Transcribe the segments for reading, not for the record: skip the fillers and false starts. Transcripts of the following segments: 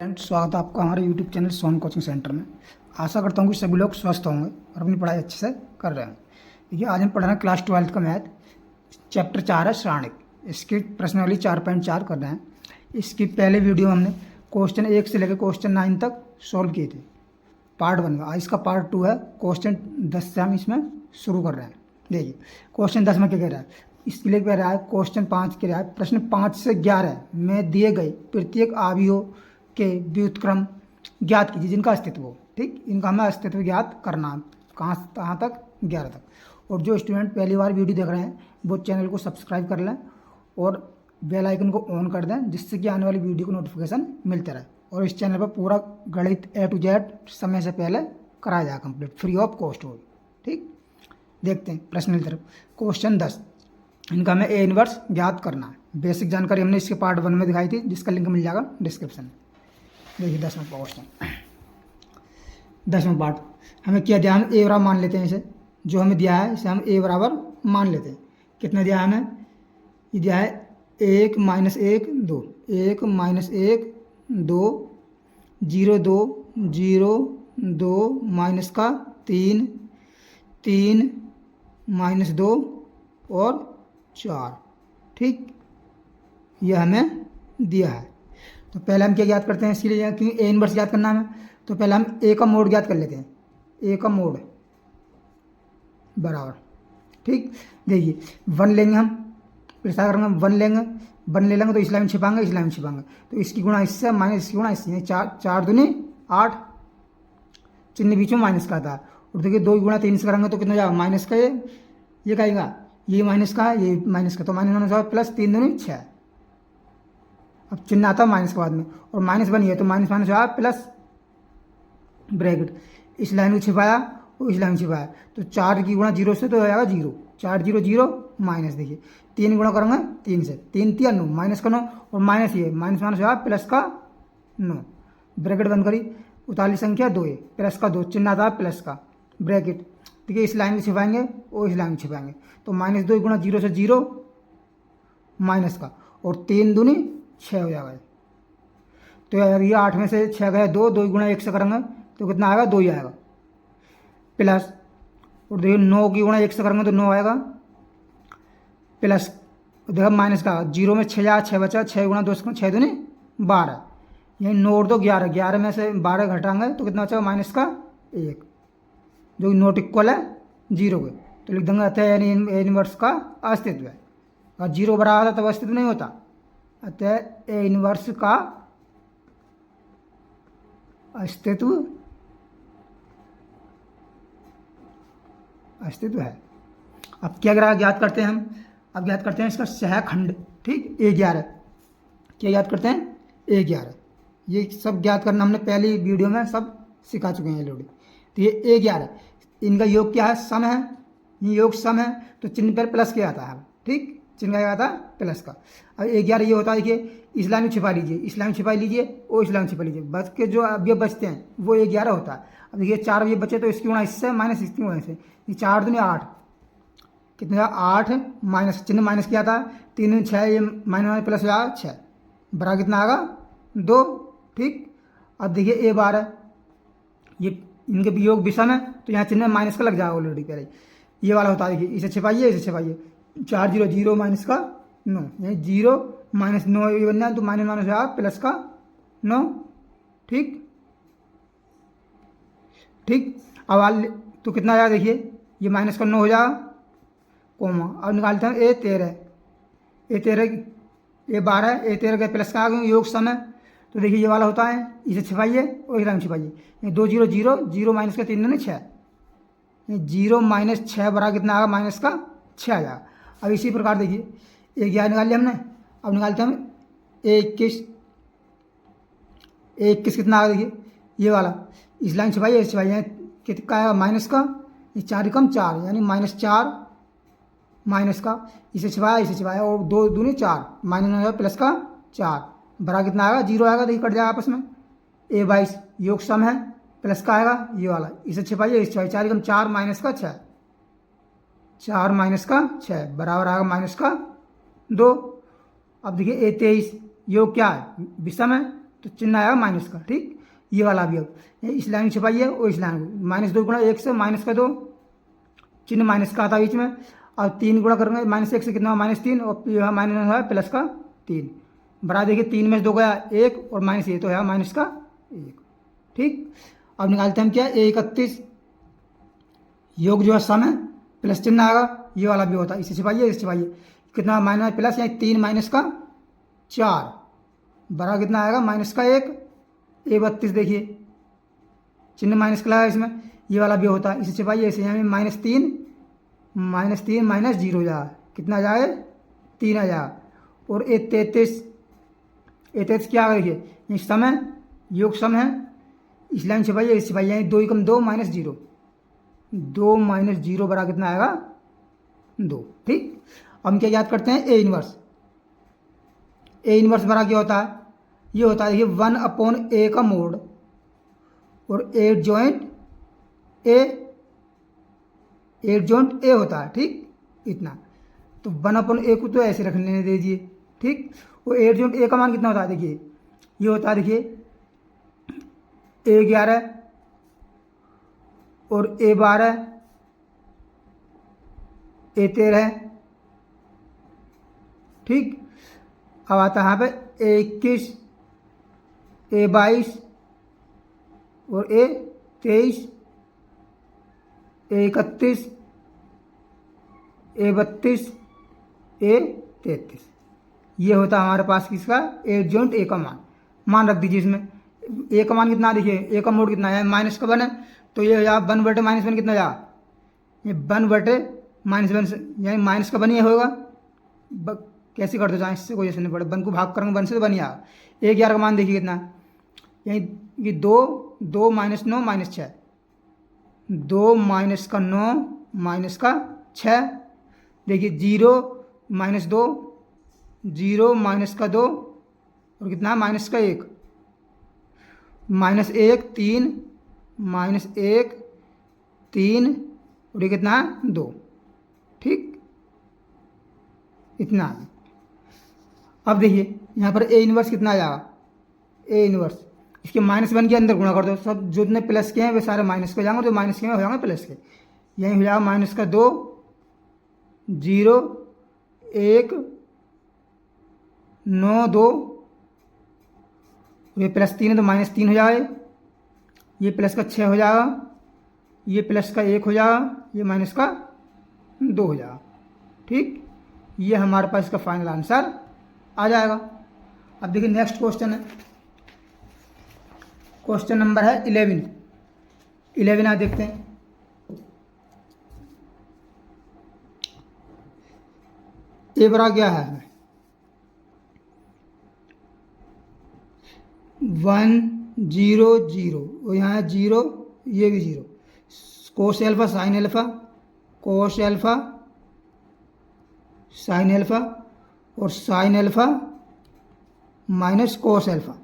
Friend, स्वागत है आपका हमारे यूट्यूब चैनल सोन कोचिंग सेंटर में। आशा करता हूँ कि सभी लोग स्वस्थ होंगे और अपनी पढ़ाई अच्छे से कर रहे हैं। देखिए, आज हम पढ़ रहे हैं क्लास 12 का मैथ, चैप्टर 4 है श्राणिक। इसकी प्रश्नावली 4.4 कर रहे हैं। इसकी पहले वीडियो हमने क्वेश्चन 1 से लेकर क्वेश्चन 9 तक सॉल्व किए थे, पार्ट 1 में। आज इसका पार्ट 2 है, क्वेश्चन 10 से हम इसमें शुरू कर रहे हैं। देखिए, क्वेश्चन 10 में क्या कह रहा है, इसके लिए कह रहा है क्वेश्चन 5 कह रहा है, प्रश्न 5 से 11 में दिए गए प्रत्येक अवयवों के व्युत्क्रम ज्ञात कीजिए जिनका अस्तित्व हो। ठीक, इनका हमें अस्तित्व ज्ञात करना है। कहाँ तक? 11 तक। और जो स्टूडेंट पहली बार वीडियो देख रहे हैं वो चैनल को सब्सक्राइब कर लें और बेल आइकन को ऑन कर दें, जिससे कि आने वाली वीडियो को नोटिफिकेशन मिलते रहे। और इस चैनल पर पूरा गणित A to Z समय से पहले कराया जाए कंप्लीट, फ्री ऑफ कॉस्ट हो। ठीक, देखते हैं प्रश्न की तरफ। क्वेश्चन 10, इनका हमें A इनवर्स ज्ञात करना है। बेसिक जानकारी हमने इसके पार्ट 1 में दिखाई थी, जिसका लिंक मिल जाएगा डिस्क्रिप्शन में। देखिए 10वां क्वेश्चन, 10वां पार्ट। हमें क्या दिया, हम A बराबर मान लेते हैं। इसे जो हमें दिया है इसे हम A बराबर मान लेते हैं। कितना दिया है हमें? ये दिया है 1 - 1 2, 1 - 1 2, 0 2 0 2 माइनस का 3 3 -2 और 4। ठीक, यह हमें दिया है। तो पहले हम क्या ज्ञात करते हैं इसके लिए, क्योंकि A इनवर्स ज्ञात करना है तो पहले हम A का मोड ज्ञात कर लेते हैं। A का मोड बराबर, ठीक, देखिए 1 लेंगे हम, फिर ऐसा करेंगे 1 लेंगे, 1 ले लेंगे तो इस लाइन छिपाएंगे, इस लाइन छिपाएंगे, तो इसकी गुणा इससे माइनस इसकी गुणा इससे, 4 दूनी 8, चिन्ह बीच में माइनस का था। और देखिए 2 गुणा 3 से करेंगे तो कितना जाएगा, माइनस का ये कहेगा, ये माइनस का है, ये माइनस का, तो माइनस प्लस 3 दूनी 6। अब चिन्ह आता है माइनस के बाद में, और माइनस बनी है तो माइनस माइनस आया प्लस ब्रैकेट, इस लाइन को छिपाया और इस लाइन छिपाया, तो 4 की गुणा 0 से तो हो जाएगा 0, 4 0 0 माइनस। देखिए 3 गुणा करेंगे 3 से, 3 3 9, माइनस का 9 और माइनस ये माइनस माइनस आया प्लस का 9, ब्रैकेट बंद करी, उताली संख्या 2 है, प्लस का 2, चिन्ह आता है प्लस का ब्रैकेट। देखिए इस लाइन को छिपाएंगे और इस लाइन को छिपाएंगे, तो -2 गुणा 0 से 0 माइनस का, और 3 दूनी 6 हो जाएगा। तो ये 8 में से 6 गए 2, 2 गुणा 1 से करेंगे तो कितना आएगा, 2 ही आएगा, प्लस, और देखिए 9 की गुणा 1 से करेंगे तो 9 आएगा, प्लस, देखो माइनस का 0 में 6 आया, 6 बचा, 6 गुणा 2 6 दूनी 12, यही 9 और 2 11, 11 में से 12 घटाएंगे तो कितना बचेगा, माइनस का 1, जो नॉट इक्वल है 0 के, तो लिख देंगे अतः यानी A इनवर्स का अस्तित्व है। और 0 बराबर था तब अस्तित्व नहीं होता, अतः A इनवर्स का अस्तित्व है। अब क्या ज्ञात करते हैं हम, अब ज्ञात करते हैं इसका सहखंड। ठीक, A11, क्या ज्ञात करते हैं, A11, ये सब ज्ञात करना हमने पहली वीडियो में सब सिखा चुके हैं ऑलरेडी। तो ये A11, इनका योग क्या है, सम है, ये योग सम है, तो चिन्ह पर प्लस क्या आता है। ठीक, चिन्ह क्या आता है, प्लस का। अब A11 ये होता है, देखिए इस लाइन में छिपा लीजिए, इस लाइन में छिपा लीजिए और इस लाइन में छिपा लीजिए, बच के जो अवयव बचते हैं वो A11 होता है। अब देखिए 4 अवयव बचे तो इसकी गुणा इससे माइनस इसकी गुणा इससे, ये 4 दूनी 8, कितना 8 माइनस, चिन्ह माइनस किया था, 3 दूनी 6, ये माइनस प्लस हो जाएगा 6, बराबर कितना आएगा 2। ठीक, अब देखिए A12, ये इनके योग विषम है तो यहाँ चिन्ह माइनस का लग जाएगा ऑलरेडी पहले, ये वाला होता है। देखिए इसे छिपाइए, इसे छिपाइए, 4 0 0 माइनस का 9, यानी 0 माइनस 9 ये बनना है, तो माइनस माइनस आया प्लस का 9। ठीक, ठीक, अब तो कितना आया, देखिए ये माइनस का 9 हो जाएगा, कोमा, अब निकालते हैं A13, A13 A12 A13 के प्लस का आ गया, योग सम है, तो देखिए ये वाला होता है, इसे छिपाइए और इस लाइन छिपाइए, 2 0 0 0 माइनस का 3 दूनी 6, 0 माइनस 6 बराबर कितना आएगा, माइनस का 6 आ जाएगा। अब इसी प्रकार देखिए A11 निकाल लिया हमने, अब निकालते हैं हम A21, A21 कितना आएगा, देखिए ये वाला, इस लाइन छिपाइए, इस छिपाइए, कितना आएगा, माइनस का, ये 4 कम 4 यानी -4 माइनस का, इसे छिपाया और 2 दूनी 4, माइनस प्लस का 4, बराबर कितना आएगा, 0 आएगा, देखिए कट जाएगा आपस में। A22 योग सम है, प्लस का आएगा ये वाला, इसे छिपाइए, इसे छिपाइए, 4 कम 4 माइनस का 6, 4 माइनस का 6 बराबर आएगा माइनस का 2। अब देखिए A23 योग क्या है, विषम है, तो चिन्ह आएगा माइनस का। ठीक, ये वाला भी अब इस लाइन छिपाइए और इस लाइन को, -2 गुणा 1 से -2, चिन्ह माइनस का आता है बीच में, और 3 गुणा करेंगे -1 से कितना -3, और यहाँ माइनस है प्लस का 3, बराबर देखिए 3 में से 2 गया 1 और माइनस ये तो है माइनस का 1। ठीक, अब निकालते हैं हम क्या, A31 योग जो है सम है, प्लस चिन्ह आएगा, ये वाला भी होता है, इसे छिपाइए इसे छिपाइए, कितना माइनस प्लस यहाँ 3 माइनस का 4 बराबर कितना आएगा माइनस का 1। A32 देखिए चिन्ह माइनस का लगा इसमें, ये वाला भी होता है, इसे छिपाइए इसे, यहाँ -3 -0 जाए कितना जाए 3 आ जाए। और A33 क्या है देखिए, ये सम है, योग सम है, इस लाइन छिपाइए इस छिपाइए, 2 × 2 -0, 2 - 0 बराबर कितना आएगा 2। ठीक, हम क्या याद करते हैं, A इनवर्स बराबर क्या होता है, ये होता है देखिए 1/A का मोड और 8 जॉइंट A होता है। ठीक, इतना तो 1/A को तो ऐसे रख लेने दीजिए। ठीक, और 8 जॉइंट A का मान कितना होता है देखिए, ये होता है देखिए A11 और A12 A13। ठीक, अब आता है यहाँ पे A21 A22 और A23 A31 A32 A33, ये होता है हमारे पास किसका, 8 जॉइंट A का मान रख दीजिए इसमें। A का मान कितना देखिए, A का मोड कितना है माइनस का 1 है, तो ये यहाँ 1/-1 कितना जा, ये 1/-1 से यानी माइनस का 1 ये होगा। कैसे कर दो जहाँ, इससे कोई ऐसे नहीं पड़े, 1 को भाग करेंगे 1 से तो 1 ही आएगा। A11 का मान देखिए कितना, यही ये 2 -9 -6, 2 - 9 -6 देखिए 0 -2 0 -2 और कितना -1 -1 3 -1 3 और ये कितना 2। ठीक, इतना है। अब देखिए यहाँ पर A इनवर्स कितना आ जाएगा, A इनवर्स इसके -1 के अंदर गुणा कर दो, सब जो जितने प्लस के हैं वे सारे माइनस के हो जाएंगे, जो माइनस के हैं हो जाएंगे प्लस के, यही हो जाएगा -2 0 1 9 2, ये +3 है तो -3 हो जाएगा, ये प्लस का 6 हो जाएगा, ये प्लस का 1 हो जाएगा, ये माइनस का 2 हो जाएगा। ठीक, ये हमारे पास इसका फाइनल आंसर आ जाएगा। अब देखिए नेक्स्ट क्वेश्चन है, क्वेश्चन नंबर है 11 आप देखते हैं। ए बराबर क्या है, 1 0 0 और यहाँ है 0, ये भी 0, cos alpha sine alpha, cos alpha sine alpha और sine alpha minus cos alpha,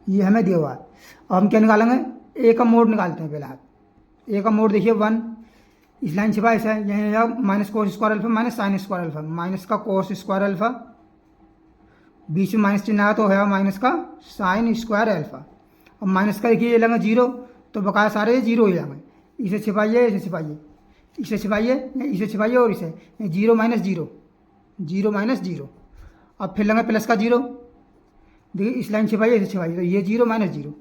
ये हमें दिया हुआ है। अब हम क्या निकालेंगे, ए का मोड निकालते हैं पहले हाथ। ए का मोड देखिए 1, इस लाइन छिपा ऐसा है, यहाँ -cos² alpha minus sin² alpha, minus का cos² अल्फा, बीच में माइनस चिन्ह आया तो है माइनस का sin² अल्फा। अब माइनस का देखिए ये लगा 0, तो बकाया सारे 0 हो जाएंगे, इसे छिपाइए इसे छिपाइए इसे छिपाइए इसे छिपाइए और इसे 0 - 0 0 - 0। अब फिर लगा प्लस का 0, देखिए इस लाइन छिपाइए इसे छिपाइए, तो ये 0 - 0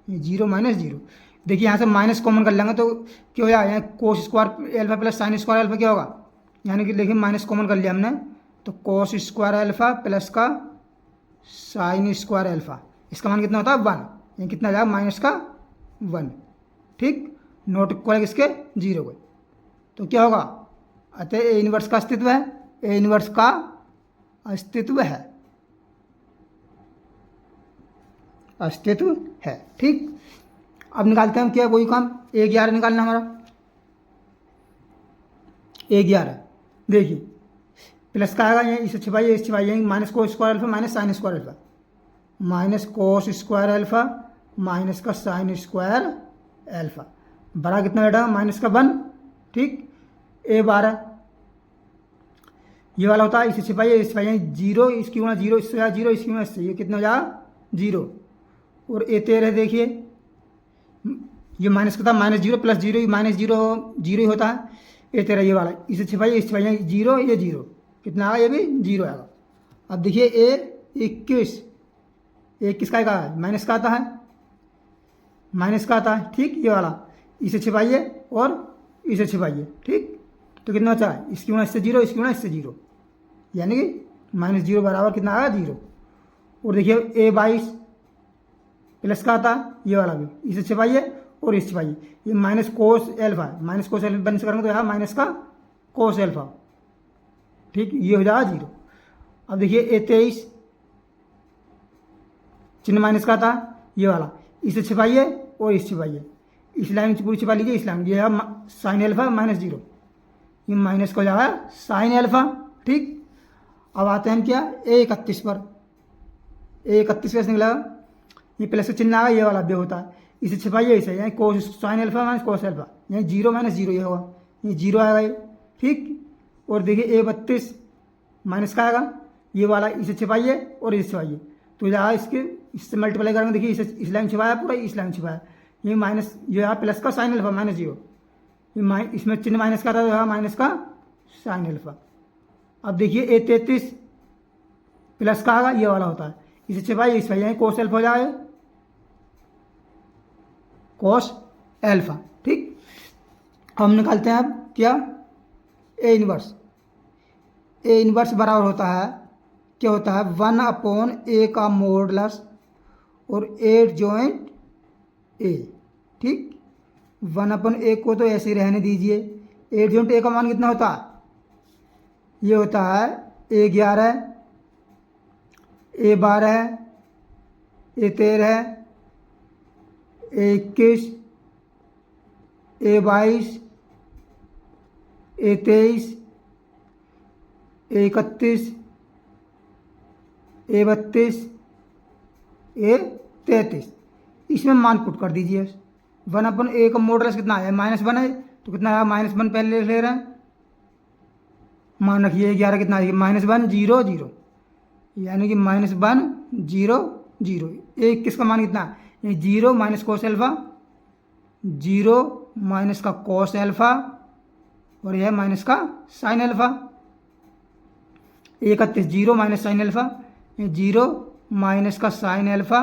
ये 0 - 0। देखिए यहाँ से माइनस कॉमन कर लेंगे तो क्या हो जाएगा, यहाँ cos² alpha plus sin² alpha क्या होगा, यानी कि देखिए माइनस कॉमन कर लिया हमने, तो cos² अल्फा प्लस का sin² अल्फा, इसका मान कितना होता है 1, ये कितना जाएगा माइनस का 1। ठीक, नॉट इक्वल किसके 0 के, तो क्या होगा, अतः ए इनवर्स का अस्तित्व है, ए इनवर्स का अस्तित्व है। ठीक, अब निकालते हैं हम क्या, कोई काम A11 निकालना हमारा, A11 देखिए प्लस का आएगा, ये इसे छिपाइए इसे छिपाइए, -cos² alpha minus sin² alpha, -cos² alpha minus का sin² अल्फा, बड़ा कितना बेटा -1। ठीक, A12 ये वाला होता है, इसे छिपाइए, इस छिपाइए, जीरो, इसकी गुणा जीरो, इससे आया जीरो, इसकी गुणा इससे, ये कितना हो जाएगा जीरो। और ए 13 देखिए, ये माइनस का था, minus zero plus zero, minus zero zero ही होता है। ए 13 ये वाला, इसे छिपाइए, इस छिपाइए, जीरो, ये जीरो, कितना आएगा, ये भी जीरो आएगा। अब देखिए ए 21, ए किसका आएगा, माइनस का आता है, माइनस का आता है, ठीक, ये वाला, इसे छिपाइए और इसे छिपाइए, ठीक। तो कितना बचा है, इसकी गुणा इससे जीरो, इसकी गुणा इससे जीरो, यानी कि माइनस जीरो बराबर कितना आएगा, जीरो। और देखिए ए 22 प्लस का आता है, ये वाला भी, इसे छिपाइए और इसे छिपाइए, ये माइनस कोस एल्फा है, माइनस कोस एल्फा बन से करेंगे तो यहाँ माइनस का कोस एल्फा, ठीक, ये हो जाएगा जीरो। अब देखिए ए 23 चिन्ह माइनस का था, ये वाला, इसे छिपाइए और इसे छिपाइए, इस लाइन पूरी छिपा लीजिए, इस लाइन, ये है साइन एल्फा माइनस जीरो, ये माइनस को जाएगा साइन एल्फा, ठीक। अब आते हैं हम क्या, ए 31 पर, ए 31 कैसे निकला, ये प्लस का चिन्ह आएगा, ये वाला भी होता है, इसे छिपाइए, इसे यानी कोस sign alpha minus cos alpha, यानी जीरो माइनस जीरो, ये होगा, ये जीरो आएगा ये, ठीक। और देखिए ए 32 माइनस का आएगा, ये वाला, इसे छिपाइए और इसे छिपाइए, तो यहाँ इसके इससे मल्टीप्लाई करेंगे, देखिए इसे इस लाइन छिपाया पूरा, इस लाइन छिपाया, ये माइनस, ये यहाँ प्लस का साइन एल्फा माइनस जीरो, ये इसमें चिन्ह माइनस का था, तो यहाँ माइनस का साइन एल्फा। अब देखिए ए 33 प्लस का आएगा, ये वाला होता है, इसे छिपाइए, इस यहाँ कोस एल्फा हो जाए, कोस एल्फा, ठीक। हम निकालते हैं अब क्या, ए इनवर्स, ए इनवर्स बराबर होता है, क्या होता है, 1/a का मॉडुलस और 8 जॉइंट ए, ठीक। 1/a को तो ऐसे ही रहने दीजिए, 8 जॉइंट ए का मान कितना होता है, ये होता है ए 11, ए 12, ए 13, ए 21, ए 22, ए 23, ए 31, ए 32, ए 33, इसमें मान पुट कर दीजिए। 1/a का मॉडुलस कितना है, -1 है, तो कितना है, -1 पहले ले रहे हैं, मान रखिए 11 कितना है, -1 0 0, यानी कि -1 0 0, एक किसका मान कितना है, 0 माइनस कोस एल्फा, 0 माइनस का कोस एल्फा, और यह माइनस का sine alpha, 31 0 minus sine alpha, 0 minus का साइन एल्फा,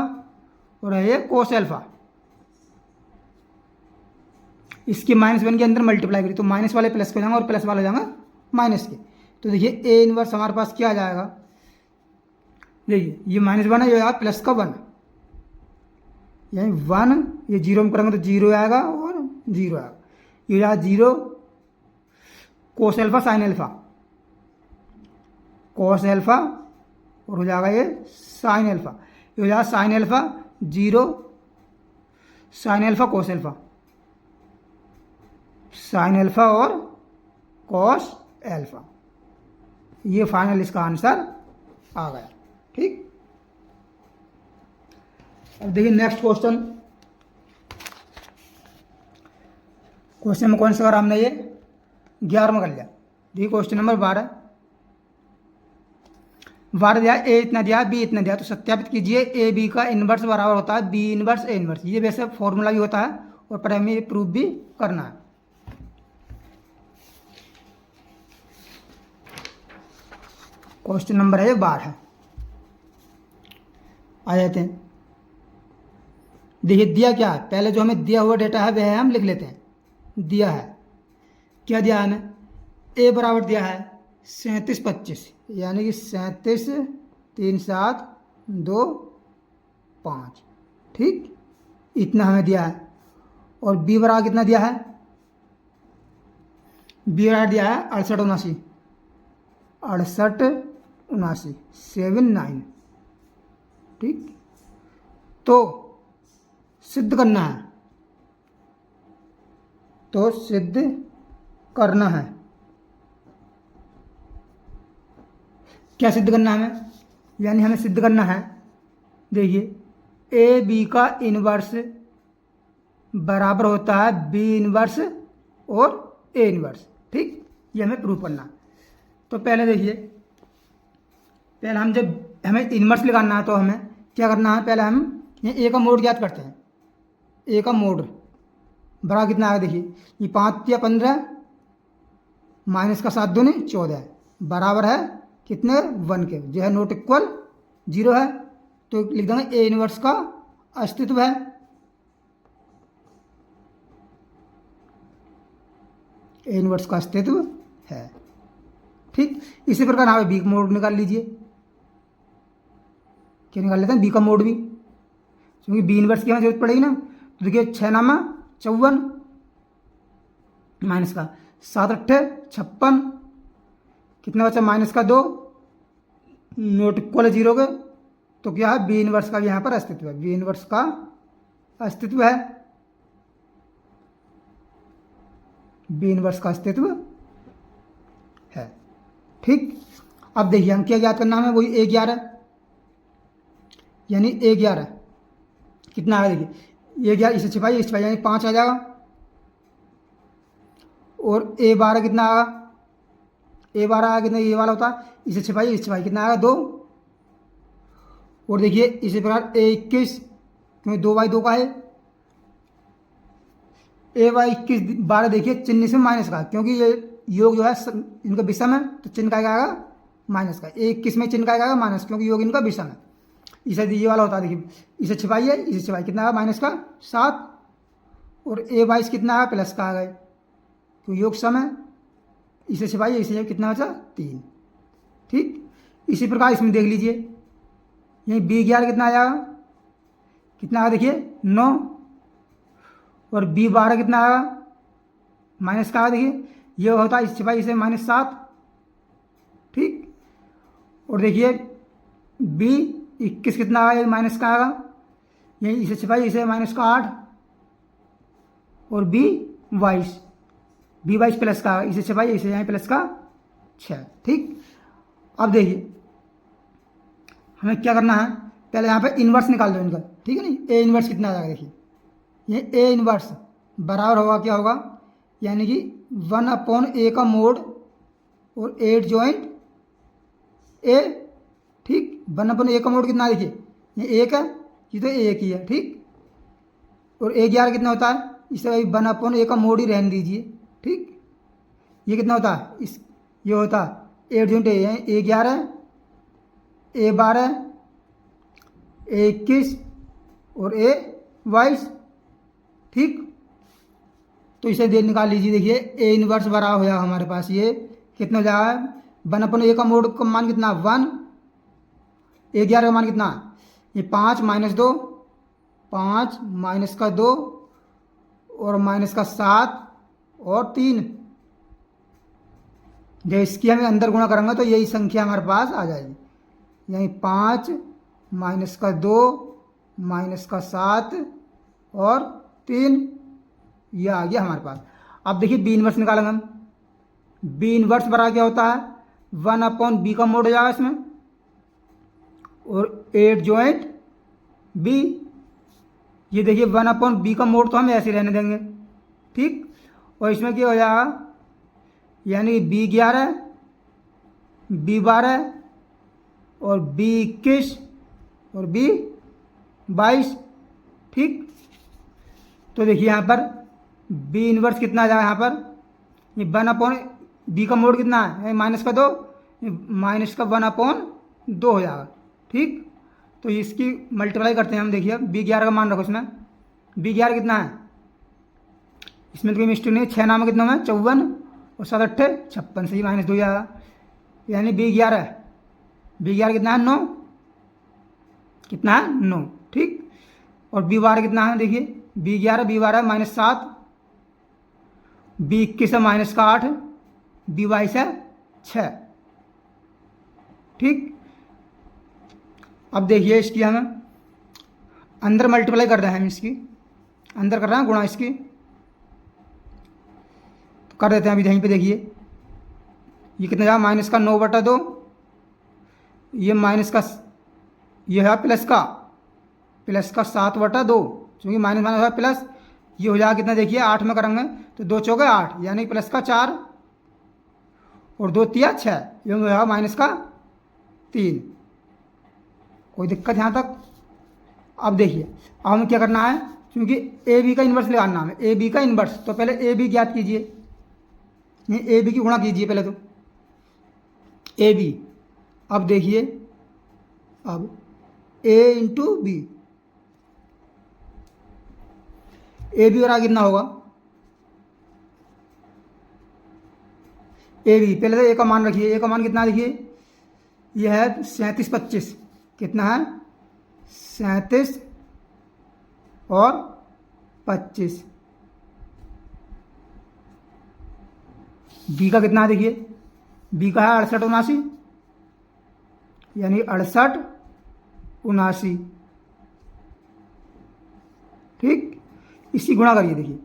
और है ये कोस एल्फा, इसके -1 के अंदर मल्टीप्लाई करिए तो माइनस वाले प्लस के हो जाएंगे और प्लस वाले हो जाएंगे माइनस के। तो देखिए ए इनवर्स हमारे पास क्या आ जाएगा, देखिए ये -1 है, ये आया प्लस का 1, यानी 1, ये 0 में करेंगे तो 0 आएगा और 0 आएगा, ये आया 0 cos alpha sine alpha, cos alpha, और हो जाएगा ये साइन एल्फा, ये हो जाएगा sine alpha 0 sign alpha cos alpha, sine alpha और कॉस एल्फा, ये फाइनल इसका आंसर आ गया, ठीक। अब देखिए नेक्स्ट क्वेश्चन, क्वेश्चन में कौन सा करा हमने, ये 11 कर लिया। देखिए क्वेश्चन नंबर 12 दिया, ए इतना दिया, बी इतना दिया, तो सत्यापित कीजिए ए बी का इनवर्स बराबर होता है बी इनवर्स ए इनवर्स, ये वैसे फॉर्मूला भी होता है और पर हमें ये प्रूफ भी करना है। क्वेश्चन नंबर है 12, आ जाते हैं। देखिए दिया क्या है, पहले जो हमें दिया हुआ डेटा है वह हम लिख लेते हैं। दिया है, क्या दिया है हमें, ए बराबर दिया है 37 25, यानी कि 37 3 7 2 5, ठीक, इतना हमें दिया है। और बी बराबर कितना दिया है, बी बराबर दिया है 68 79 7 9, ठीक। तो सिद्ध करना है, तो सिद्ध करना है, क्या सिद्ध करना है हमें, यानी हमें सिद्ध करना है, देखिए ए बी का इनवर्स बराबर होता है बी इनवर्स और ए इनवर्स, ठीक, ये हमें प्रूफ करना है। तो पहले देखिए, पहले हम जब हमें इन्वर्स निकालना है तो हमें क्या करना है, पहले हम ये ए का मोड ज्ञात करते हैं। ए का मोड बड़ा कितना आएगा, देखिए ये 5 या 15 माइनस का 7 दूनी 14 बराबर है कितने, 1 के, जो है नॉट इक्वल 0 है। तो लिख देंगे ए इनवर्स का अस्तित्व है। ए इनवर्स का अस्तित्व है। ठीक, इसी प्रकार यहाँ पे बी का मोड निकाल लीजिए। क्या निकाल लेते हैं, बी का मोड भी, क्योंकि बी इनवर्स की हमें जरूरत पड़ेगी ना। तो देखिए 6 नामा 54 माइनस का 7 अट्ठे 56, कितना बचा माइनस का 2, नोट इक्वल है 0 के। तो क्या है, बी इनवर्स का भी यहाँ पर अस्तित्व है, बी इनवर्स का अस्तित्व है, बी इनवर्स का अस्तित्व है। ठीक, अब देखिए हम क्या ज्ञात करना हमें, वही A11, यानी A11 कितना है, देखिए A11 इसे छिपाइए, यानी 5 आ जाएगा। और A12 कितना आएगा, A12 आएगा कितना, ये वाला होता है, इसे छिपाइए, कितना आएगा 2। और देखिए इसी प्रकार A21, क्योंकि 2/2 का है, A21 12 देखिए चिन्ह से माइनस का, क्योंकि ये योग जो है इनका विषम है, तो चिन्ह का आएगा माइनस का। A21 में चिन्ह का आएगा माइनस, क्योंकि योग इनका विषम है। इसे ये वाला होता है, देखिए इसे छिपाइए, कितना आएगा माइनस का 7। और A22 कितना आएगा, प्लस का आ गए, क्योंकि योग सम है। इसे छिपाइए, इसे कितना बचा 3। ठीक, इसी प्रकार इसमें देख लीजिए, यही B11 कितना आ जाएगा, कितना आएगा देखिए 9। और B12 कितना आएगा, माइनस का आएगा, देखिए ये होता है, इस छिपाइए इसे -7। ठीक, और देखिए B21 कितना आएगा, माइनस का आएगा, यही इसे छिपाइए, इसे माइनस का 8। और B22 प्लस का, इसे छिपाइए, इसे यहाँ प्लस का 6। ठीक, अब देखिए हमें क्या करना है, पहले यहाँ पे इन्वर्स निकाल दो इनका। ठीक है नहीं, ए इन्वर्स कितना आ जाएगा, देखिए ये ए इन्वर्स बराबर होगा क्या होगा, यानी कि 1/a का मोड और 8 जॉइंट ए। ठीक, 1/a का मोड कितना है, देखिए ये 1 है, ये तो 1 ही है। ठीक, और A11 कितना होता है, इसे 1/a का मोड ही रहने दीजिए। ठीक, ये कितना होता है, ये होता है 8 जॉइंट ए, A11 A12 A21 और A22। ठीक, तो इसे दे निकाल लीजिए। देखिए ए इनवर्स बराबर होगा हमारे पास, ये कितना हो जाएगा, 1/a का मोड का मान कितना 1, A11 का मान कितना, ये 5 - 2, 5 माइनस का 2 और माइनस का 7 और 3। जब इसकी हमें अंदर गुणा करेंगे तो यही संख्या हमारे पास आ जाएगी, यानी 5 माइनस का 2 माइनस का 7 और 3, यह आ गया हमारे पास। अब देखिए बी इनवर्स निकालेंगे हम। बी इनवर्स बराबर क्या होता है, 1/b का मोड हो जाएगा इसमें, और 8 जॉइंट बी। ये देखिए 1/b का मोड तो हम ऐसे रहने देंगे। ठीक, और इसमें क्या हो जाएगा, यानी B11 B12 और B21 और B22। ठीक, तो देखिए यहाँ पर बी इनवर्स कितना आ जाएगा, यहाँ पर ये 1/b का मोड कितना है, माइनस का 2, माइनस का 1/2 हो जाएगा। ठीक, तो इसकी मल्टीप्लाई करते हैं हम। देखिए B11 का मान रखो, इसमें B11 कितना है, इसमें तो कोई मिस्टेक नहीं, 6 नाम कितना है 54 और 7 अट्ठे 56 से ही -2 जाएगा, यानी B11 कितना है 9, कितना है 9। ठीक, और B12 कितना है, देखिए B12 -7, B21 है -8, B22 है 6। ठीक, अब देखिए इसकी हमें अंदर मल्टीप्लाई कर रहे हैं, हम इसकी अंदर कर रहे हैं गुणा, इसकी तो कर देते हैं अभी। यहीं पे देखिए ये कितना जाएगा, माइनस का 9/2, ये माइनस का, ये है प्लस का 7/2, क्योंकि माइनस माइनस है प्लस, ये हो जाएगा कितना, देखिए 8 में करेंगे तो 2 × 4 = 8, यानी प्लस का 4। और 2 तिया 6, ये होगा माइनस का 3। कोई दिक्कत यहाँ तक? अब देखिए, अब हमें क्या करना है, क्योंकि ए बी का इन्वर्स लगाना है, ए बी का इन्वर्स। तो पहले ए बी ज्ञात कीजिए, ए बी की गुणा कीजिए पहले तो ए बी। अब देखिए, अब ए इंटू बी, ए बी और आगे कितना होगा, ए बी। पहले तो ए का मान रखिए, ए का मान कितना है देखिए, यह है 37/25। कितना है, 37 और 25। बी का कितना है देखिए, बी का है 68/79, यानी 68/79। ठीक, इसकी गुणा करिए। देखिए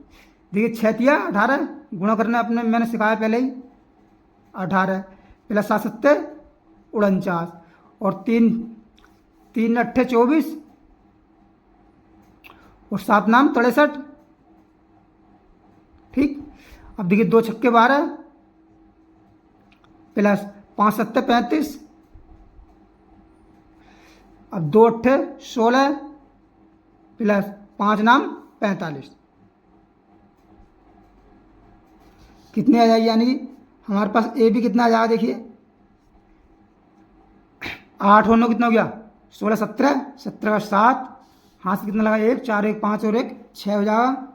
देखिए 6 तिया 18, गुणा करना अपने मैंने सिखाया पहले ही, 18 प्लस 7 7 49 और 3 3 8 24 और 7 नाम 63। ठीक, अब देखिए 2 छक्के 12 प्लस 5 7 35, अब 2 8 16 प्लस 5 नाम 45। कितने आ जाएगी, यानी कि हमारे पास ए बी कितना आ जाएगा देखिए, 8 और 9 कितना हो गया, 16 17 17 का 7, हाथ से कितना लगा 1 4 1 5 और 1 6 हो जाएगा।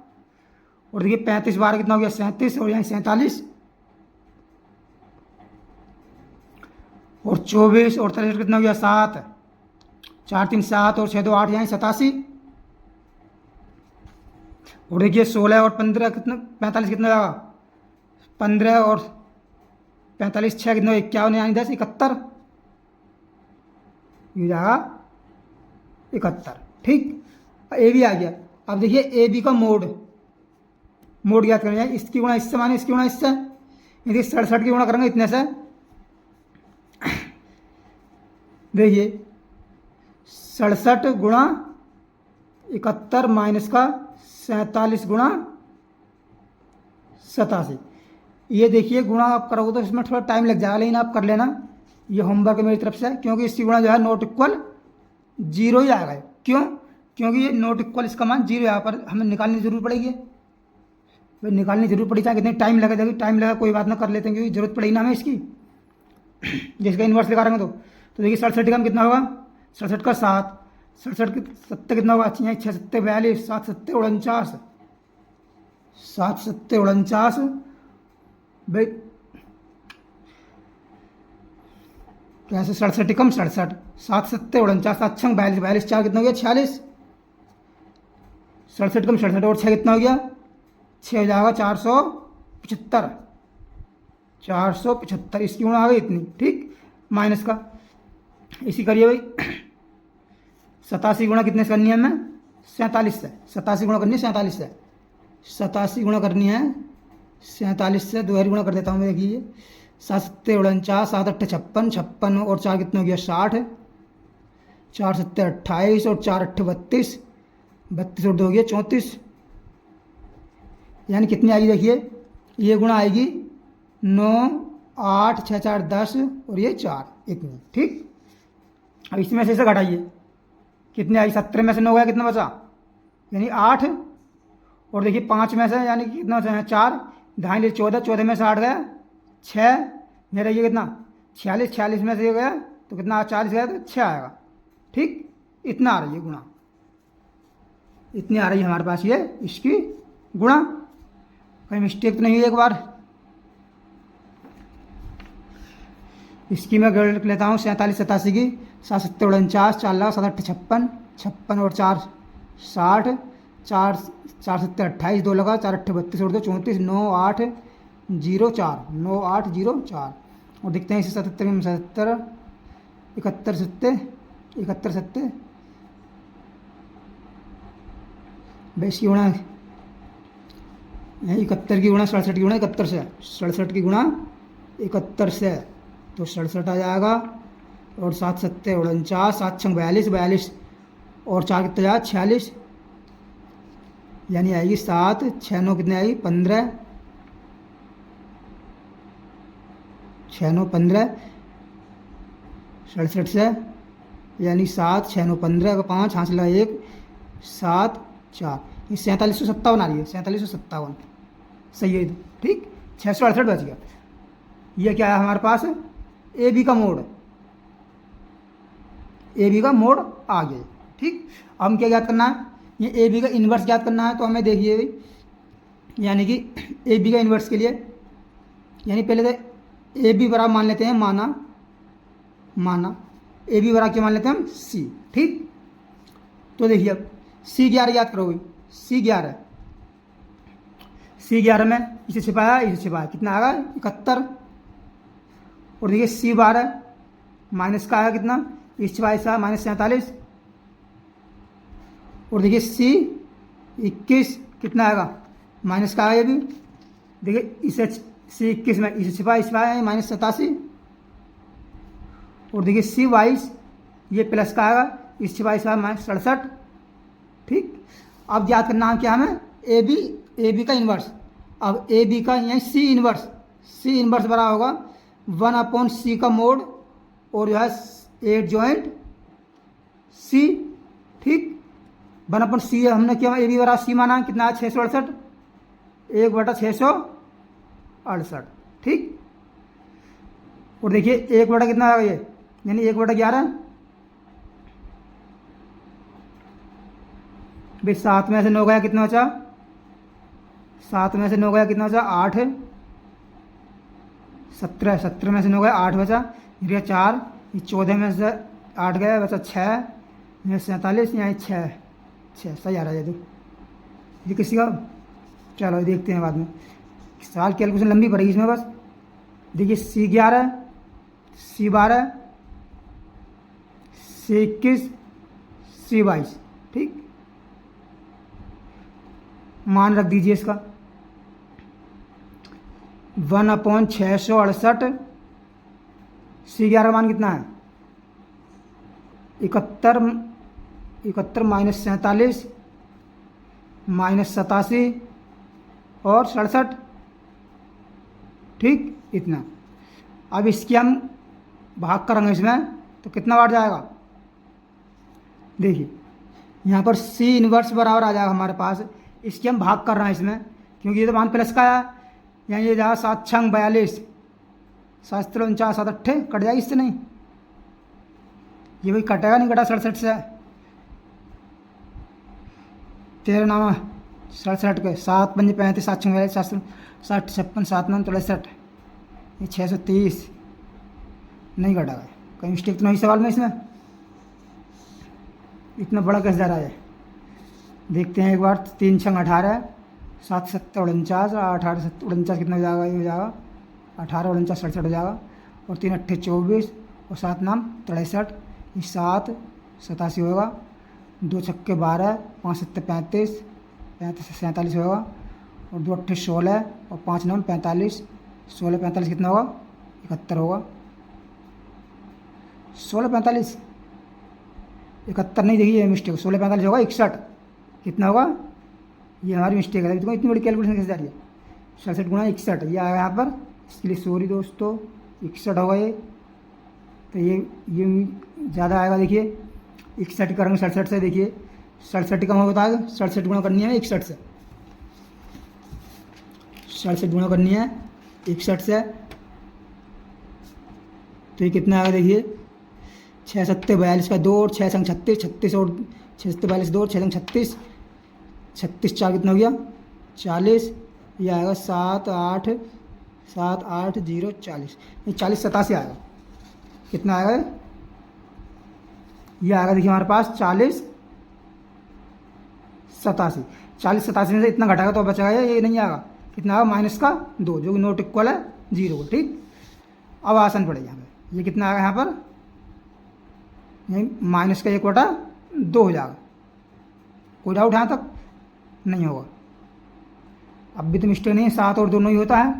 और देखिए 35 12 कितना हो गया 37 और यहाँ 47 और 24 और 63 कितना हो गया 7 4 3 7 और 6 2 8 यहाँ 87। और देखिए 16 और 15 कितना 45 कितना जाएगा, 15 और 45 6 कितना 51 यानी 10 71, ये जाएगा 71। ठीक, ए बी आ गया। अब देखिए ए बी का मोड याद करना है, इसकी गुणा इससे माने इसकी गुणा इससे, यदि 67 की गुणा करेंगे इतने से। देखिए 67 गुणा 71 माइनस का 47 गुणा 87। ये देखिए गुणा आप करोगे तो इसमें थोड़ा टाइम लग जाएगा, लेकिन आप कर लेना, ये होमवर्क है मेरी तरफ से, क्योंकि इसकी गुणा जो है नॉट इक्वल 0 ही आएगा। क्यों, क्योंकि ये नॉट इक्वल इसका मान 0 यहाँ पर हमें निकालने की जरूरत पड़ेगी। भाई निकालने की जरूरत पड़ी, चाहे कितने टाइम लगे, देखिए टाइम लगा कोई बात ना, कर लेते हैं, क्योंकि जरूरत पड़ेगी ना हमें इसकी, जिसका इन्वर्स लगा रहेंगे। तो देखिए 67 का कितना होगा, 67 का 7, 67 के 7 कितना होगा, 6 7 42 7 7 49 7 7 49। भाई कैसे 67 कम 67 7 7 49 7 6 42 42 4 कितना हो गया 46, 67 कम 67 और 6 कितना हो गया 6 हो जाएगा 475 475। इसकी गुणा आ गई इतनी। ठीक, माइनस का इसी करिए भाई 87 गुणा कितने से करनी है हमें 47 से, 87 गुणा करनी है 47 से, 87 गुणा करनी है 47 से, दोहरी गुणा कर देता हूँ मैं। देखिए 7 7 49 7 8 56 56 और 4 कितना हो गया 60, 4 7 28 और 4 8 32 32 और 2 हो गया 34, यानी कितनी आएगी देखिए, ये गुणा आएगी 9 8 6 4 10 और ये 4 इतनी। ठीक, अब इसमें से इसे घटाइए, कितने आई 17 में से 9 गया कितना बचा, यानी 8 और देखिए 5 में से यानी कितना बचा 4 ढाई 14 14 में से 8 गया 6, मेरा ये कितना 46 46 में से ये गया तो कितना 40 गया तो 6 आएगा। ठीक, इतना आ रही है गुणा, इतनी आ रही है हमारे पास ये इसकी गुणा, कहीं मिस्टेक तो नहीं हुई। एक बार इसकी मैं गणना लेता हूँ 47 87 की, 7 7 49 4 लाख 7 8 56 56 और 4 60 4 4 7 28 2 लगा 4 8 32 और 2 34 9 8 0 4 9 8 0 4 और दिखते हैं इसे 77 में 77 71 7 71 7 बेस की गुणा 71 की गुणा 67 की गुणा 71 से, 67 की गुणा 71 से तो 67 आ जाएगा और 7 7 49 7 6 42 42 और 4 कितना जाएगा 46, यानी आएगी 7 6 9 कितने आएगी 15 6 9 15 67 से, यानी 7 6 9 15 5 हाथ लगा 1 7 4, ये 4757 आ रही है, 4757 सही है। ठीक, 668 बच गया। ये क्या है हमारे पास, ए बी का मोड, ए बी का मोड आ गया। ठीक, अब हम क्या ज्ञात करना है, ये ए बी का इन्वर्स ज्ञात करना है। तो हमें देखिए, यानी कि ए बी का इन्वर्स के लिए, यानी पहले तो ए बी बराबर मान लेते हैं, माना ए बी बराबर क्या मान लेते हैं हम, सी। ठीक, तो देखिए अब सी 11 याद करोगे, सी 11 में इसे छिपाया, कितना आएगा 71। और देखिए सी 12 माइनस का आया कितना, इस छिपाया माइनस 47। और देखिए सी 21 कितना आएगा, माइनस का आएगा ये भी। देखिए इसे सी 21 में इसे छिपाया माइनस 87। और देखिए सी 22 ये प्लस का आएगा, इस छिपाया माइनस 67। ठीक, अब याद करना है क्या हमें, ए बी का इन्वर्स। अब ए बी का यानी सी इन्वर्स बराबर होगा 1/c का मोड और जो है 8 जॉइंट सी। ठीक, 1/c हमने क्या ए बी बराबर सी माना, कितना है 668, 1/668। ठीक, और देखिए 1 कितना आएगा ये, यानी 1/11 भाई। 7 में से 9 गया, कितना बचा, 7 में से 9 गया, कितना बचा 8, 17 में से 9 गया 8 बचा, ये 4, ये 14 में से 8 गया बचा 6, ये 47, यहाँ 6 सही आ रहा है। ये किसी का, चलो देखते हैं बाद में, साल कैलकुलेशन लंबी पड़ेगी इसमें बस। देखिए सी 11 सी 12 सी 21 सी 22। ठीक, मान रख दीजिए इसका 1/668। सी 11 मान कितना है 71 माइनस 47 माइनस 87 और 67। ठीक, इतना। अब इसकी हम भाग करेंगे इसमें, तो कितना बार जाएगा, देखिए यहाँ पर सी इन्वर्स बराबर आ जाएगा हमारे पास। इसकी हम भाग कर रहे हैं इसमें, क्योंकि ये तो मान प्लस का है, यहाँ ये जाएगा 7 6 42, 7 49 7 8 कट जाएगी इससे, नहीं ये भाई कटेगा नहीं, कटा 67 से, 13 नामा 67 के 7 5 35 7 6 42 7 60 56 7 9 63, ये 630 नहीं कटा है, कहीं मिस्टेक तो नहीं सवाल में इसमें, इतना बड़ा कैसे जा रहा है। देखते हैं एक बार, 3 6 18 7 7 49 18 7 49 कितना हो जाएगा, ये हो जाएगा 18 49 67 हो जाएगा, और 3 8 24 और 7 9 63, ये 7 87 होगा, 2 छक्के 12 5 7 35 35 47 होगा, और 2 8 16 और 5 9 45 16 45 कितना होगा 71 होगा, 16 45 71 नहीं, देखिए मिस्टेक, 16 45 होगा 61, कितना होगा, ये हमारी मिस्टेक है। देखो इतनी बड़ी कैलकुलेशन कैसे जा रही है, 67 गुणा 61 ये आया यहाँ पर, इसके लिए सॉरी दोस्तों, 61 होगा ये, तो ये ज़्यादा आएगा। देखिए 61 करेंगे 67 से, देखिए 67 कम होता है, 67 गुणा करनी है 61 से, 67 गुणा करनी है 61 से, तो ये कितना आएगा, देखिए 6 7 42 का 2 और 6 संग 36 36 और 6 7 42 2 और 6 संग 36 36 4 कितना हो गया 40, ये आएगा 7 8 0 40, ये 40 87 आएगा, कितना आएगा ये आएगा, देखिए हमारे पास 40 87 में से इतना घटाएगा तो बचेगा ये नहीं आएगा, कितना आएगा माइनस का 2, जो कि नॉट इक्वल है 0। ठीक, अब आसान पड़ेगा यहाँ पे, ये कितना आएगा यहाँ पर, ये माइनस का 1/2 हो जाएगा। कोई डाउट यहाँ तक नहीं होगा, अब भी तो मिस्टेक नहीं है, 7 और दोनों ही होता है,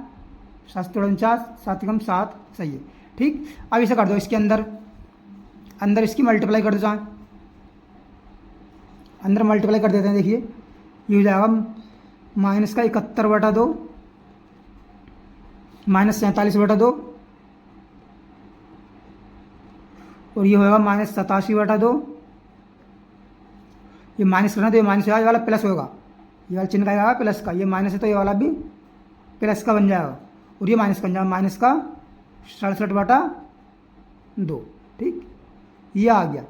7 49 7 कम 7 सही है। ठीक, अब इसे कर दो, इसके अंदर इसकी मल्टीप्लाई कर दो, जहाँ अंदर मल्टीप्लाई कर देते हैं, देखिए ये हो जाएगा माइनस का 71/2 माइनस 47/2 और ये होगा -87/2। ये माइनस करना तो ये माइनस होगा, ये वाला प्लस होगा, ये वाला चिन्ह का आएगा प्लस का, ये माइनस है तो ये वाला भी प्लस का बन जाएगा और ये माइनस का बन जाएगा, माइनस का 67/2। ठीक, ये आ गया।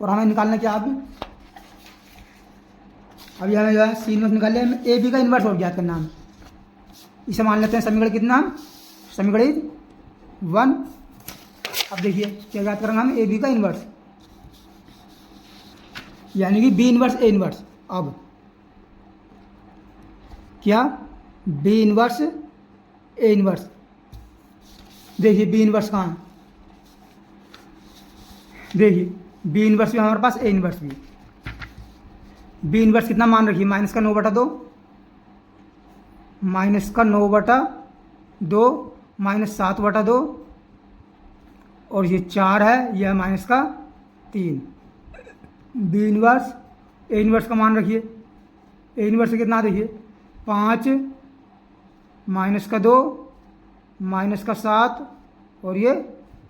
और हमें निकालना क्या अभी हमें जो है सी इनवर्स निकाल लिया, हमें ए बी का इन्वर्स और ज्ञात करना है। इसे मान लेते हैं समीकरण कितना, समीकरण 1। अब देखिए क्या ज्ञात करेंगे हम, ए बी का इन्वर्स यानी कि बी इन्वर्स ए इन्वर्स। अब क्या बी इन्वर्स ए इन्वर्स, देखिए बी इन्वर्स कहाँ है, देखिए बी इन्वर्स भी हमारे पास, ए इन्वर्स भी। बी इन्वर्स कितना मान रखिए, -9/2, -9/2, -7/2 और ये 4 है, यह -3। बी इन्वर्स ए इन्वर्स का मान रखिए, ए इन्वर्स से कितना देखिए 5 -2 -7 और ये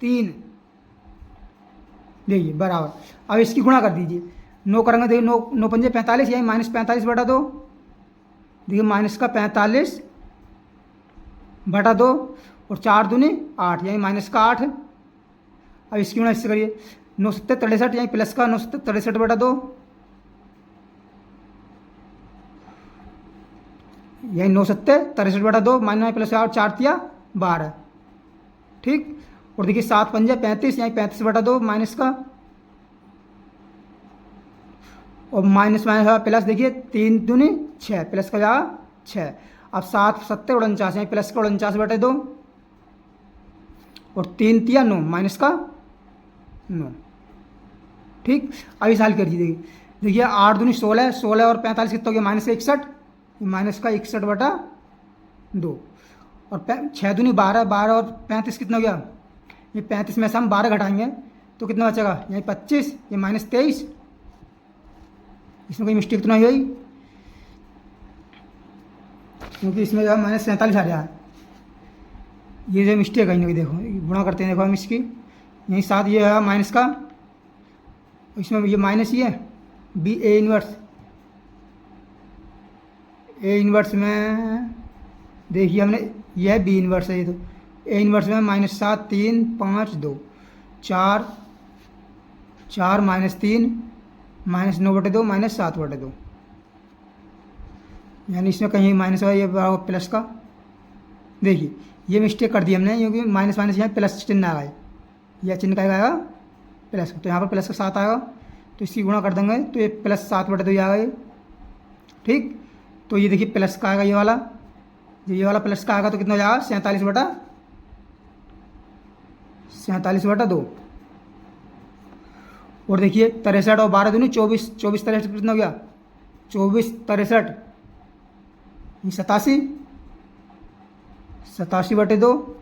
3, देखिए बराबर। अब इसकी गुणा कर दीजिए, 9 करेंगे, देखिए 9 पंजे 45, यही -45/2, देखिए -45/2 और 4 दूनी 8, यही -8। अब इसकी गुणा इससे करिए, 9 7 63, यही प्लस का 9 7 63/2, यही 9 7 63/2 -+ 8, 4 तिया 12। ठीक, और देखिए 7 पंजे 35, यही 35/2 माइनस का, और माइनस प्लस, देखिए 3 दूनी 6, प्लस का जाएगा 6। अब 7 7 49, यही प्लस का 49/2 और 3 तिया 9 माइनस का 9। ठीक, अब इस हल कर दीजिए, देखिए 8 दूनी 16, 16 और 45 कितना हो गया, -61, माइनस का 61/2 और 6 दूनी 12, 12 और 35 कितना हो गया, ये 35 में से हम 12 घटाएंगे तो कितना बचेगा, यही 25, ये -23। इसमें कोई मिस्टेक तो नहीं हुई, क्योंकि इसमें जो है -47 आ रहा है, ये जो मिस्टेक है, देखो गुणा करते हैं, देखो हम इसकी, यही 7 ये है माइनस का, इसमें ये माइनस ही है, बी ए इन्वर्स में देखिए हमने, यह है बी इन्वर्स है, ये तो ए इन्वर्स में -7 3 5 2 4 4 -3 -9/2 -7/2, यानी इसमें कहीं माइनस है, ये प्लस का। देखिए ये मिस्टेक कर दी हमने, क्योंकि माइनस यहाँ प्लस चिन्ह आएगा, यह चिन्ह का आएगा प्लस, तो यहाँ पर प्लस का 7 आएगा, तो इसकी गुणा कर देंगे तो ये +7/2 आएगा ये। ठीक, तो ये देखिए प्लस का आएगा, ये वाला प्लस का आएगा तो कितना हो जाएगा, 47/2। और देखिए 63 और 12 दूनी 24, 24 63 कितना हो गया, 24 63 87/2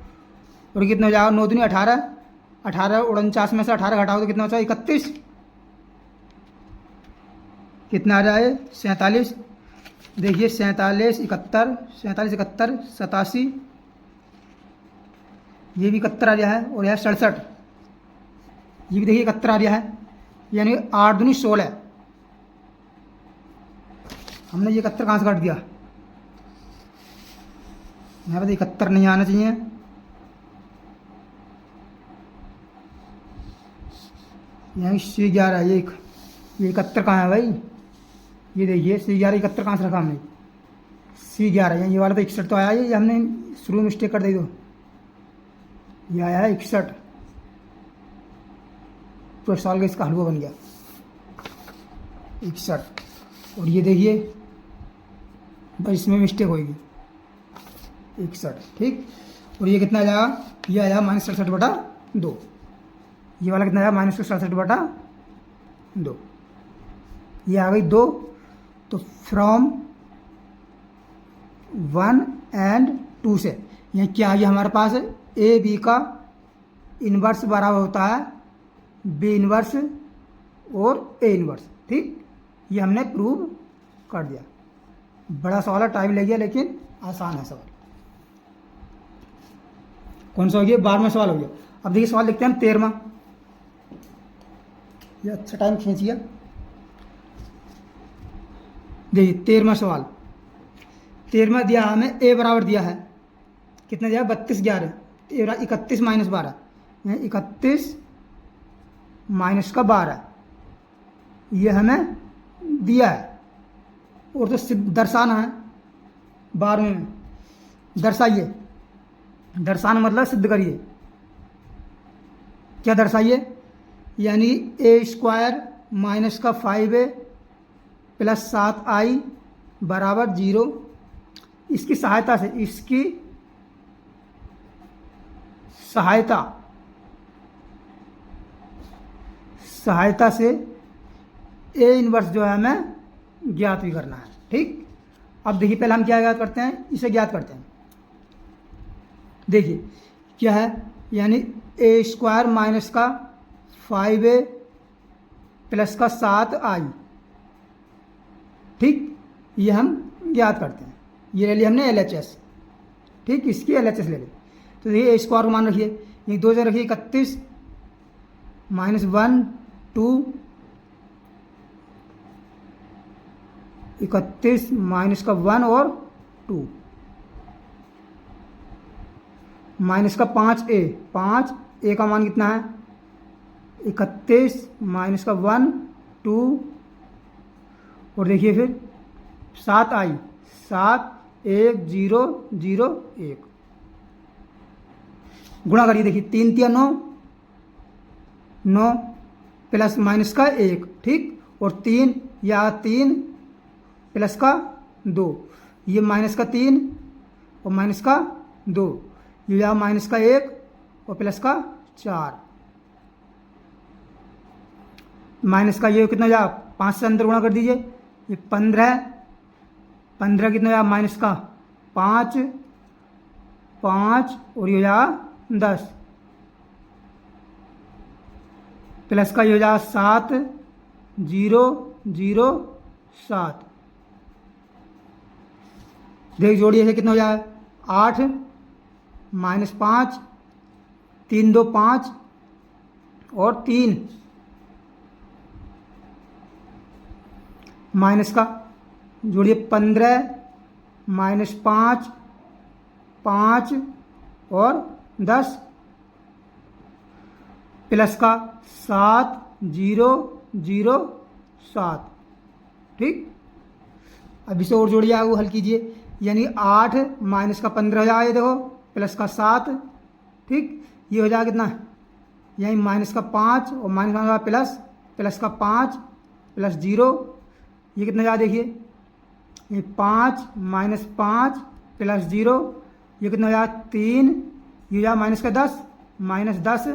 और कितना हो जाएगा, 9 दूनी 18, 18 49 में से 18 घटाओ तो कितना बचा, 31, कितना आ जाए 47। देखिए 47 71 47 71 87, ये भी 71 आ रहा है, और यह 67, ये भी देखिए 71 आ रहा है, यानी 8 दूनी 16। हमने ये 71 कहाँ से काट दिया, यहाँ पर 71 नहीं आना चाहिए, यहाँ C11 है, ये 71 कहाँ है भाई, ये देखिए C11 71 कहाँ से रखा हमने, C11 ये वाला तो 61 तो आया, ये हमने शुरू में मिस्टेक कर दी, तो ये आया है 61, तो साल का इसका हलवा बन गया 61। और ये देखिए बस इसमें मिस्टेक होगी 61। ठीक, और ये कितना आ जाएगा, ये आ जाएगा -67/2, ये वाला कितना आया, -67/2, ये आ गई 2। तो फ्रॉम 1 and 2 से ये क्या आ गया हमारे पास, ए बी का इन्वर्स बराबर होता है बी इन्वर्स और ए इन्वर्स। ठीक, ये हमने प्रूव कर दिया। बड़ा सवाल है, टाइम ले गया, लेकिन आसान है सवाल। कौन सा हो गया, 12वां सवाल हो गया। अब देखिए सवाल देखते हैं हम 13वां। ये अच्छा टाइम खींचिए। देखिए 13वां सवाल, 13वां दिया हमें ए बराबर दिया है कितना दिया 32 11 31 माइनस 12 31 माइनस का 12 ये हमें दिया है और तो दर्शाना है 12वें में। दर्शाइए, दर्शाना मतलब सिद्ध करिए। क्या दर्शाइए? यानी ए स्क्वायर माइनस का 5a प्लस 7i बराबर 0। इसकी सहायता से, इसकी सहायता से ए इनवर्स जो है हमें ज्ञात भी करना है। ठीक, अब देखिए पहले हम क्या ज्ञात करते हैं, इसे ज्ञात करते हैं। देखिए क्या है, यानी ए स्क्वायर माइनस का 5a प्लस का 7i। ठीक, ये हम ज्ञात करते हैं। ये ले लिया हमने LHS। ठीक, इसकी LHS ले ली। तो देखिए ए स्क्वायर को मान रखिए, ये 2 जगह रखिए 31 माइनस 1 2 31 माइनस का 1 और 2 माइनस का 5a, 5a का मान कितना है 31 माइनस का 1 2 और देखिए फिर 7i 7 1 0 0 1 गुणा करिए। देखिए 3 3 9 9 प्लस माइनस का 1। ठीक, और 3 या 3 प्लस का 2, ये माइनस का 3 और माइनस का 2, ये या माइनस का 1 और प्लस का 4। माइनस का ये कितना या 5 से अंदर गुणा कर दीजिए, ये 15 15 कितना या माइनस का 5 5 और ये या 10 प्लस का ये जा 7 0 0 7। देख जोड़िए से कितना हो जाए 8 माइनस 5 3 2 5 और 3 माइनस का जोड़िए 15 माइनस 5 5 और 10 प्लस का 7 0 0 7। ठीक, अब इसे और जोड़िए वो हल कीजिए, यानी 8 माइनस का 15 हो जाएगा, देखो प्लस का 7। ठीक, ये हो जाएगा कितना, यही माइनस का 5 और माइनस का प्लस प्लस का 5 प्लस 0, ये कितना जाएगा देखिए, ये 5 माइनस 5 प्लस 0, ये कितना हो जाएगा 3, ये जाएगा माइनस का 10 माइनस 10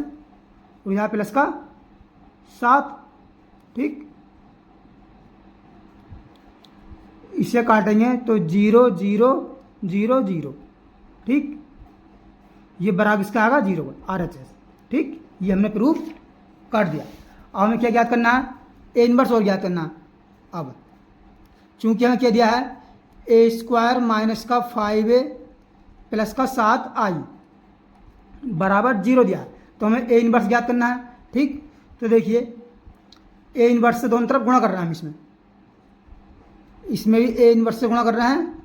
और यहाँ प्लस का 7। ठीक, इसे काटेंगे तो 0 0 0 0। ठीक, ये बराबर इसका आएगा 0 RHS। ठीक, ये हमने प्रूफ काट दिया। अब हमें क्या ज्ञात करना है, ए इनवर्स और ज्ञात करना है। अब चूंकि हमें क्या दिया है ए स्क्वायर माइनस का 5a प्लस का 7i बराबर 0 दिया है, तो हमें ए इनवर्स ज्ञात करना है। ठीक, तो देखिए ए इनवर्स से दोनों तरफ गुणा कर रहे हैं हम, इसमें भी ए इनवर्स से गुणा कर रहे हैं,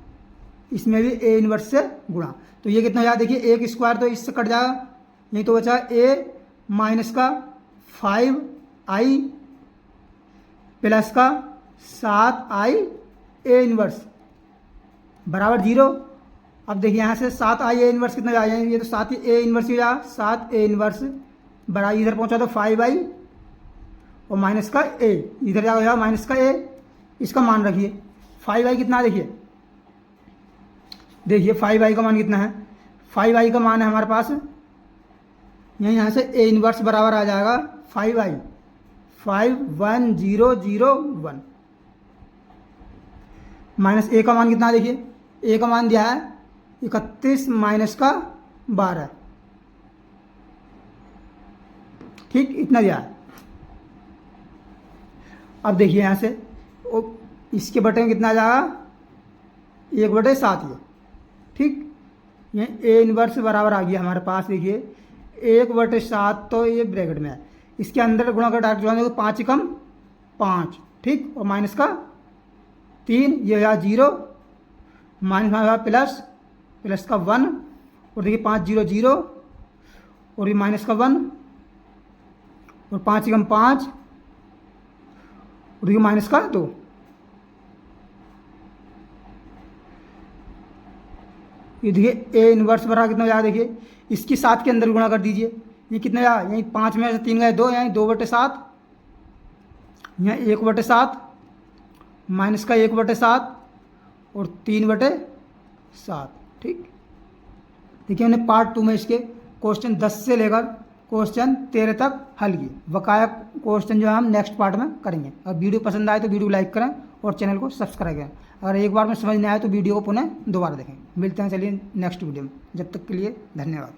इसमें भी ए इनवर्स से गुणा। तो ये कितना जाएगा देखिए, एक स्क्वायर तो इससे कट जाएगा, नहीं तो बचा ए माइनस का 5i प्लस का 7i ए इनवर्स बराबर 0। अब देखिए यहाँ से 7i ए इनवर्स कितना जाएगा, ये तो 7 ए इनवर्स ही जाएगा, 7 ए इनवर्स बराबर इधर पहुँचा तो 5i और माइनस का ए, इधर जाएगा माइनस का ए। इसका मान रखिए 5i कितना है, देखिए 5i का मान कितना है, 5i का मान है हमारे पास यहाँ से ए इनवर्स बराबर आ जाएगा 5i 5 1 0 0 1 माइनस ए का मान कितना है, देखिए ए का मान दिया है 31 माइनस का 12। ठीक, इतना दिया है। अब देखिए यहाँ से इसके बटे में कितना आ जाएगा 1/7 ये। ठीक, ये ए इनवर्स बराबर आ गया हमारे पास, देखिए 1/7 तो ये ब्रैकेट में है, इसके अंदर गुणा कर डायरेक्ट जोड़ेंगे तो 5 एकम 5, ठीक, और माइनस का 3, ये यहाँ 0, माइनस में आया प्लस, प्लस का 1, और देखिए 5 0 0, और ये माइनस का 1, और 5 एकम 5, और देखिए माइनस का 2। ये देखिए ए इनवर्स बराबर कितना आया, देखिए इसकी 7 के अंदर गुणा कर दीजिए, ये कितना आया, यहीं 5 में से 3 गए 2, यहीं 2/7, यहाँ 1/7, माइनस का 1/7, और 3/7, ठीक। देखिए हमने पार्ट 2 में इसके क्वेश्चन 10 से लेकर क्वेश्चन 13 तक हल किए। बकाया क्वेश्चन जो है हम नेक्स्ट पार्ट में करेंगे। अगर वीडियो पसंद आए तो वीडियो को लाइक करें और चैनल को सब्सक्राइब करें। अगर एक बार में समझ नहीं आए तो वीडियो को पुनः दोबारा देखें। मिलते हैं चलिए नेक्स्ट वीडियो में, जब तक के लिए धन्यवाद।